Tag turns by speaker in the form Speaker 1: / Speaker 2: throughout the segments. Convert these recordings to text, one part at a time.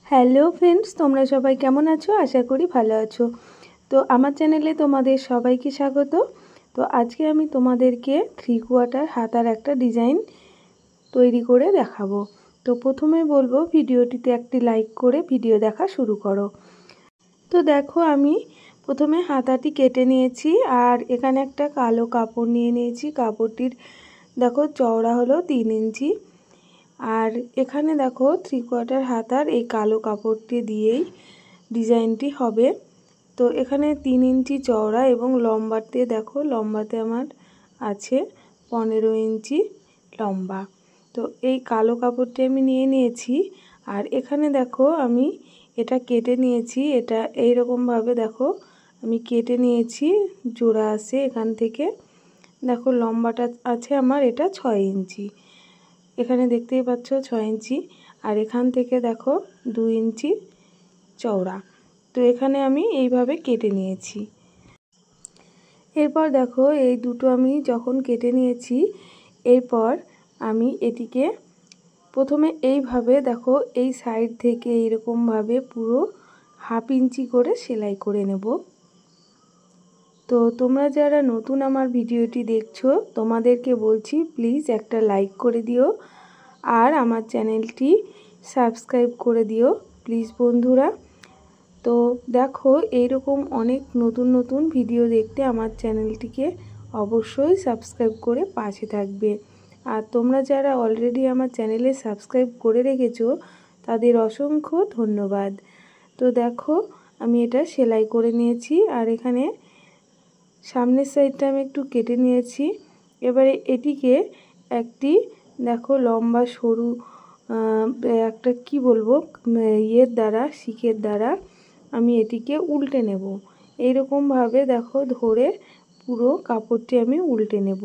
Speaker 1: Hello friends, তোমরা সবাই কেমন আছো? আশা করি ভালো আছো। তো আমার চ্যানেলে তোমাদের সবাইকে স্বাগত। তো আজকে আমি তোমাদেরকে 3/4 হাতার একটা ডিজাইন তৈরি করে দেখাবো। তো প্রথমে বলবো ভিডিওটিতে একটি লাইক করে ভিডিও দেখা শুরু করো। তো দেখো আমি প্রথমে হাতাটি কেটে নিয়েছি আর এখানে একটা কালো কাপড় নিয়ে নিয়েছি। কাপড়টির দেখো চওড়া হলো 3 ইঞ্চি। আর এখানে দেখো 3/4 হাতার এই কালো কাপড়টি দিয়েই ডিজাইনটি হবে। তো এখানে 3 ইঞ্চি চওড়া এবং লম্বাতে দেখো লম্বাতে আমার আছে 15 ইঞ্চি লম্বা। তো এই কালো কাপড়টি আমি নিয়ে নিয়েছি আর এখানে দেখো আমি এটা কেটে নিয়েছি। এটা এইরকমভাবে দেখো আমি কেটে নিয়েছি, জোড়া আছে এখান থেকে। দেখো লম্বাটা আছে আমার এটা 6 ইঞ্চি, এখানে দেখতেই পাচ্ছ 6 ইঞ্চি। আর এখান থেকে দেখো 2 ইঞ্চি চওড়া। তো এখানে আমি এইভাবে কেটে নিয়েছি। এরপর দেখো এই দুটো আমি যখন কেটে নিয়েছি, এরপর আমি এটিকে প্রথমে এইভাবে দেখো এই সাইড থেকে এইরকমভাবে পুরো 1/2 ইঞ্চি করে সেলাই করে নেব। তো তোমরা যারা নতুন আমার ভিডিওটি দেখছো তোমাদেরকে বলছি প্লিজ একটা লাইক করে দিও আর আমার চ্যানেলটি সাবস্ক্রাইব করে দিও প্লিজ বন্ধুরা। তো দেখো এইরকম অনেক নতুন নতুন ভিডিও দেখতে আমার চ্যানেলটিকে অবশ্যই সাবস্ক্রাইব করে পাশে থাকবে। আর তোমরা যারা অলরেডি আমার চ্যানেলে সাবস্ক্রাইব করে রেখেছো তাদের অসংখ্য ধন্যবাদ। তো দেখো আমি এটা সেলাই করে নিয়েছি আর এখানে সামনের সাইডটা আমি একটু কেটে নিয়েছি। এবারে এটিকে একটি দেখো লম্বা সরু একটা কি বলবো ইয়ের দ্বারা শিকের দ্বারা আমি এটিকে উল্টে নেব। এইরকমভাবে দেখো ধরে পুরো কাপড়টি আমি উল্টে নেব।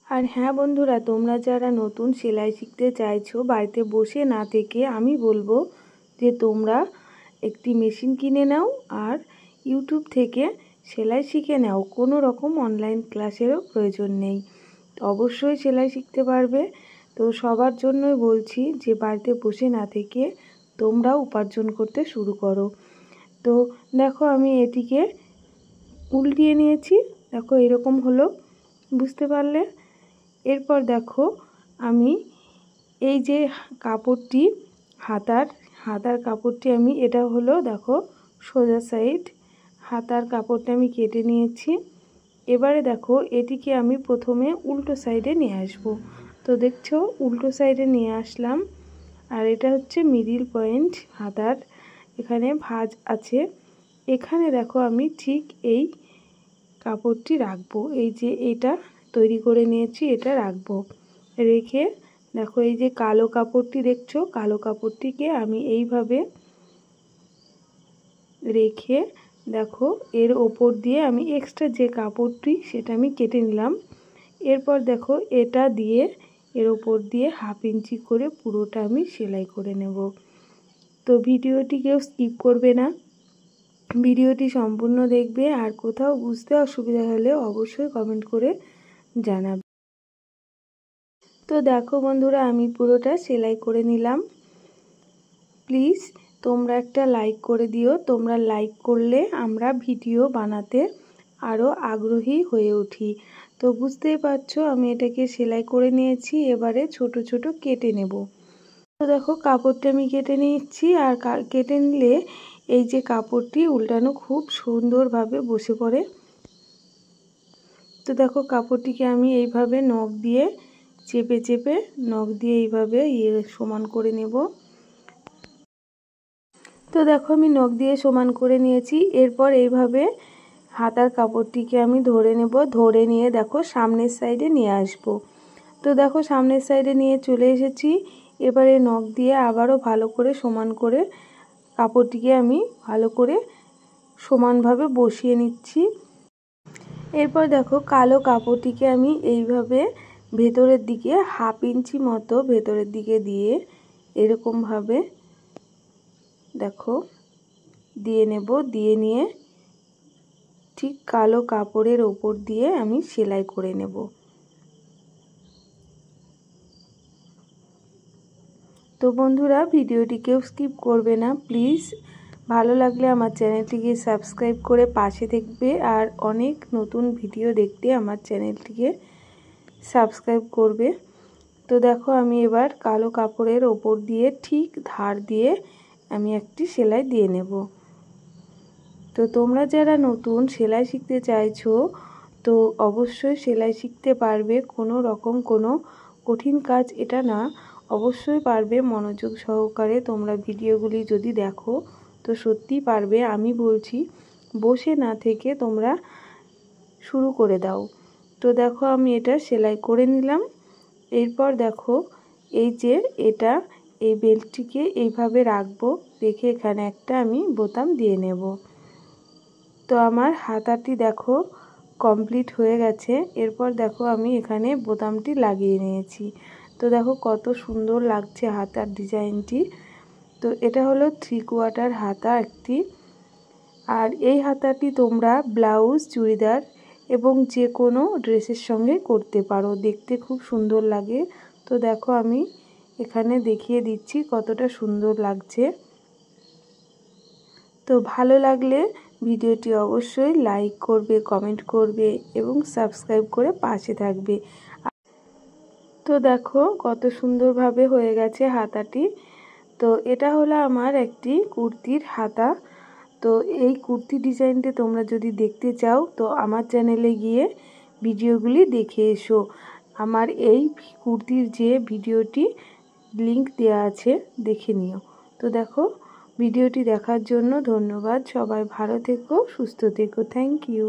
Speaker 1: আর হ্যাঁ বন্ধুরা, তোমরা যারা নতুন সেলাই শিখতে চাইছো বাড়িতে বসে না থেকে, আমি বলবো যে তোমরা একটি মেশিন কিনে নাও আর ইউটিউব থেকে সেলাই শিখে নাও। কোনো রকম অনলাইন ক্লাসেরও প্রয়োজন নেই, অবশ্যই সেলাই শিখতে পারবে। তো সবার জন্যই বলছি যে বাড়িতে বসে না থেকে তোমরাও উপার্জন করতে শুরু করো। তো দেখো আমি এটিকে উল্টিয়ে নিয়েছি, দেখো এরকম হলো, বুঝতে পারলে? এরপর দেখো আমি এই যে কাপড়টি হাতার কাপড়টি আমি এটা হলো দেখো সোজা সাইড হাতার কাপড়টা আমি কেটে নিয়েছি। এবারে দেখো এটিকে আমি প্রথমে উল্টো সাইডে নিয়ে আসব। তো দেখছো উল্টো সাইডে নিয়ে আসলাম আর এটা হচ্ছে মিডিল পয়েন্ট হাতার, এখানে ভাঁজ আছে। এখানে দেখো আমি ঠিক এই কাপড়টি রাখবো, এই যে এটা তৈরি করে নিয়েছি এটা রাখবো। রেখে দেখো এই যে কালো কাপড়টি দেখছো, কালো কাপড়টিকে আমি এইভাবে রেখে দেখো এর ওপর দিয়ে আমি এক্সট্রা যে কাপড়টি সেটা আমি কেটে নিলাম। এরপর দেখো এটা দিয়ে এর ওপর দিয়ে 1/2 ইঞ্চি করে পুরোটা আমি সেলাই করে নেব। তো ভিডিওটি কেউ স্কিপ করবে না, ভিডিওটি সম্পূর্ণ দেখবে। আর কোথাও বুঝতে অসুবিধা হলে অবশ্যই কমেন্ট করে জানাবে। তো দেখো বন্ধুরা আমি পুরোটা সেলাই করে নিলাম। প্লিজ তোমরা একটা লাইক করে দিও, তোমরা লাইক করলে আমরা ভিডিও বানাতে আরও আগ্রহী হয়ে উঠি। তো বুঝতেই পারছো আমি এটাকে সেলাই করে নিয়েছি, এবারে ছোট ছোট কেটে নেব। তো দেখো কাপড়টা আমি কেটে নিচ্ছি আর কেটে নিলে এই যে কাপড়টি উল্টানো খুব সুন্দরভাবে বসে পড়ে। তো দেখো কাপড়টিকে আমি এইভাবে নখ দিয়ে চেপে চেপে নখ দিয়ে এইভাবে সমান করে নেব। তো দেখো আমি নখ দিয়ে সমান করে নিয়েছি। এরপর এইভাবে হাতার কাপড়টিকে আমি ধরে নেব, ধরে নিয়ে দেখো সামনের সাইডে নিয়ে আসব। তো দেখো সামনের সাইডে নিয়ে চলে এসেছি। এবারে নখ দিয়ে আবারও ভালো করে সমান করে কাপড়টিকে আমি ভালো করে সমানভাবে বসিয়ে নিচ্ছি। এরপর দেখো কালো কাপড়টিকে আমি এইভাবে ভেতরের দিকে 1/2 ইঞ্চি মতো ভেতরের দিকে দিয়ে এরকমভাবে দেখো দিয়ে নেব। দিয়ে নিয়ে ঠিক কালো কাপড়ের ওপর দিয়ে আমি সেলাই করে নেব। তো বন্ধুরা, ভিডিওটি কেউ স্কিপ করবে না প্লিজ। ভালো লাগলে আমার চ্যানেলটিকে সাবস্ক্রাইব করে পাশে থাকবে, আর অনেক নতুন ভিডিও দেখতে আমার চ্যানেলটিকে সাবস্ক্রাইব করবে। তো দেখো, আমি এবার কালো কাপড়ের ওপর দিয়ে ঠিক ধার দিয়ে আমি একটি সেলাই দিয়ে নেব। তো তোমরা যারা নতুন সেলাই শিখতে চাইছো তো অবশ্যই সেলাই শিখতে পারবে, কোনো রকম কোনো কঠিন কাজ এটা না, অবশ্যই পারবে। মনোযোগ সহকারে তোমরা ভিডিওগুলি যদি দেখো তো সত্যিই পারবে। আমি বলছি, বসে না থেকে তোমরা শুরু করে দাও। তো দেখো, আমি এটা সেলাই করে নিলাম। এরপর দেখো, এই যে এই বেল্টটিকে এইভাবে রাখবো, রেখে এখানে একটা আমি বোতাম দিয়ে নেব। তো আমার হাতাটি দেখো কমপ্লিট হয়ে গেছে। এরপর দেখো, আমি এখানে বোতামটি লাগিয়ে নিয়েছি। তো দেখো কত সুন্দর লাগছে হাতার ডিজাইনটি। তো এটা হলো 3/4 হাতা একটি। আর এই হাতাটি তোমরা ব্লাউজ, চুড়িদার এবং যে কোনো ড্রেসের সঙ্গে করতে পারো, দেখতে খুব সুন্দর লাগে। তো দেখো, আমি এখানে দেখিয়ে দিচ্ছি কতটা সুন্দর লাগছে। তো ভালো লাগলে ভিডিওটি অবশ্যই লাইক করবে, কমেন্ট করবে এবং সাবস্ক্রাইব করে পাশে থাকবে। তো দেখো কত সুন্দরভাবে হয়ে গেছে হাতাটি। তো এটা হলো আমার একটি কুর্তির হাতা। তো এই কুর্তি ডিজাইনটি তোমরা যদি দেখতে চাও তো আমার চ্যানেলে গিয়ে ভিডিওগুলি দেখে এসো। আমার এই কুর্তির যে ভিডিওটি লিংক দেওয়া আছে, দেখে নিও। তো দেখো, ভিডিওটি দেখার জন্য ধন্যবাদ। সবাই ভালো থেকো, সুস্থ থেকো। Thank you.